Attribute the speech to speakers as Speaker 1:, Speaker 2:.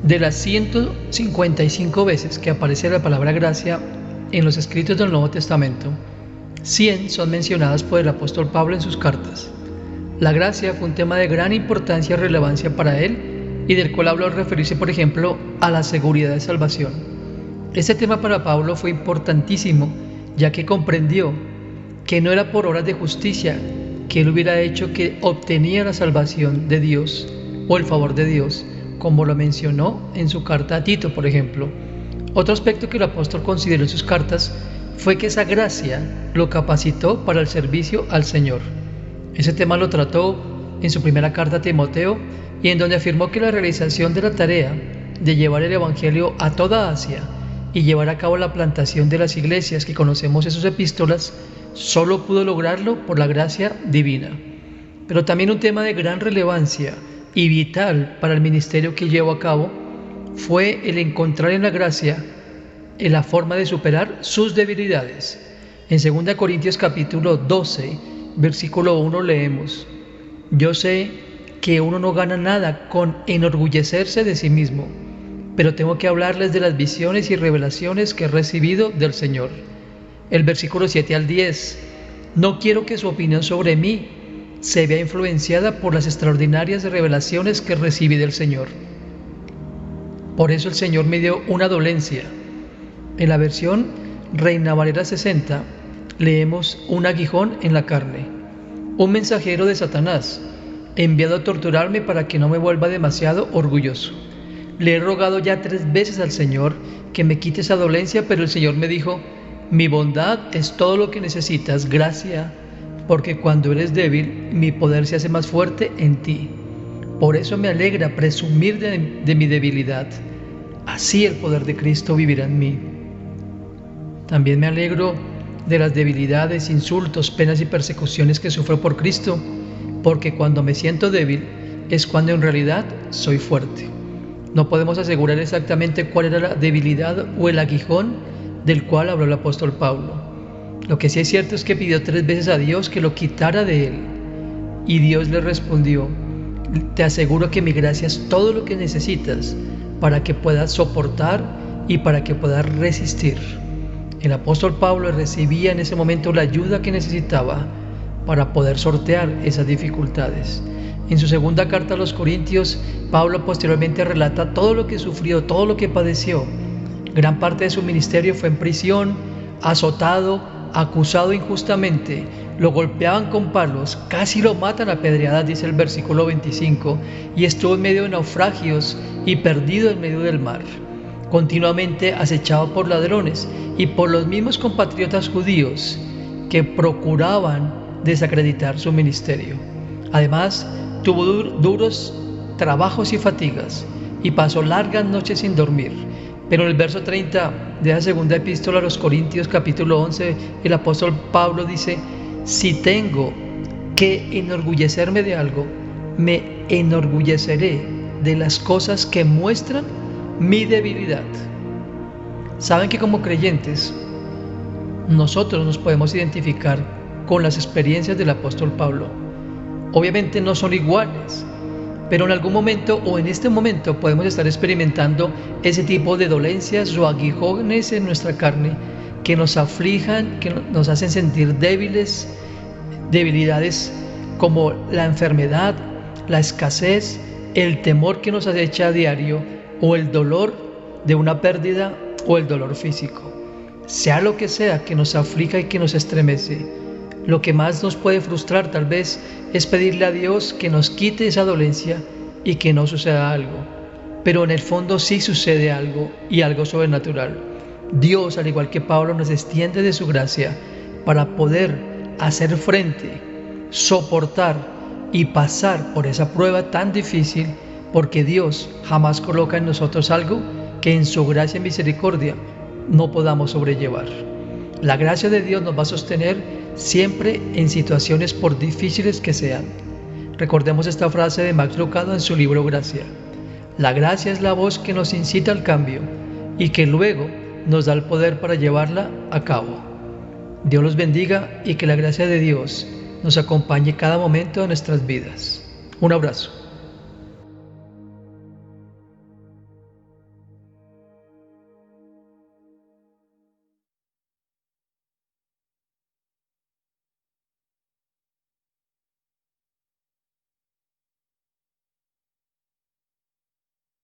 Speaker 1: De las 155 veces que aparece la palabra gracia en los escritos del Nuevo Testamento, 100 son mencionadas por el apóstol Pablo en sus cartas. La gracia fue un tema de gran importancia y relevancia para él y del cual habló al referirse, por ejemplo, a la seguridad de salvación. Este tema para Pablo fue importantísimo, ya que comprendió que no era por obras de justicia que él hubiera hecho que obtenía la salvación de Dios o el favor de Dios, como lo mencionó en su carta a Tito, por ejemplo. Otro aspecto que el apóstol consideró en sus cartas fue que esa gracia lo capacitó para el servicio al Señor. Ese tema lo trató en su primera carta a Timoteo y en donde afirmó que la realización de la tarea de llevar el Evangelio a toda Asia y llevar a cabo la plantación de las iglesias que conocemos en sus epístolas solo pudo lograrlo por la gracia divina. Pero también un tema de gran relevancia y vital para el ministerio que llevó a cabo fue el encontrar en la gracia la forma de superar sus debilidades. En 2 Corintios capítulo 12, versículo 1 leemos: Yo sé que uno no gana nada con enorgullecerse de sí mismo, pero tengo que hablarles de las visiones y revelaciones que he recibido del Señor. El versículo 7 al 10: No quiero que su opinión sobre mí se vea influenciada por las extraordinarias revelaciones que recibí del Señor. Por eso el Señor me dio una dolencia. En la versión Reina Valera 60 leemos: un aguijón en la carne, un mensajero de Satanás, enviado a torturarme para que no me vuelva demasiado orgulloso. Le he rogado ya 3 veces al Señor que me quite esa dolencia, pero el Señor me dijo: mi bondad es todo lo que necesitas, gracia, porque cuando eres débil, mi poder se hace más fuerte en ti. Por eso me alegra presumir de mi debilidad. Así el poder de Cristo vivirá en mí. También me alegro de las debilidades, insultos, penas y persecuciones que sufro por Cristo, porque cuando me siento débil es cuando en realidad soy fuerte. No podemos asegurar exactamente cuál era la debilidad o el aguijón del cual habló el apóstol Pablo. Lo que sí es cierto es que pidió 3 veces a Dios que lo quitara de él, y Dios le respondió: te aseguro que mi gracia es todo lo que necesitas para que puedas soportar y para que puedas resistir. El apóstol Pablo recibía en ese momento la ayuda que necesitaba para poder sortear esas dificultades. En su segunda carta a los Corintios, Pablo posteriormente relata todo lo que sufrió, todo lo que padeció. Gran parte de su ministerio fue en prisión, azotado, acusado injustamente, lo golpeaban con palos, casi lo matan a pedradas, dice el versículo 25, y estuvo en medio de naufragios y perdido en medio del mar, continuamente acechado por ladrones y por los mismos compatriotas judíos que procuraban desacreditar su ministerio. Además, tuvo duros trabajos y fatigas y pasó largas noches sin dormir. Pero en el verso 30 de la segunda epístola a los Corintios capítulo 11, el apóstol Pablo dice: si tengo que enorgullecerme de algo, me enorgulleceré de las cosas que muestran mi debilidad. Saben que como creyentes nosotros nos podemos identificar con las experiencias del apóstol Pablo. Obviamente no son iguales, pero en algún momento o en este momento podemos estar experimentando ese tipo de dolencias o aguijones en nuestra carne que nos aflijan, que nos hacen sentir débiles, debilidades como la enfermedad, la escasez, el temor que nos acecha a diario o el dolor de una pérdida o el dolor físico. Sea lo que sea que nos aflija y que nos estremece, lo que más nos puede frustrar tal vez es pedirle a Dios que nos quite esa dolencia y que no suceda algo. Pero en el fondo sí sucede algo, y algo sobrenatural. Dios, al igual que Pablo, nos extiende de su gracia para poder hacer frente, soportar y pasar por esa prueba tan difícil, porque Dios jamás coloca en nosotros algo que en su gracia y misericordia no podamos sobrellevar. La gracia de Dios nos va a sostener siempre en situaciones por difíciles que sean. Recordemos esta frase de Max Lucado en su libro Gracia: la gracia es la voz que nos incita al cambio y que luego nos da el poder para llevarla a cabo. Dios los bendiga y que la gracia de Dios nos acompañe cada momento de nuestras vidas. Un abrazo.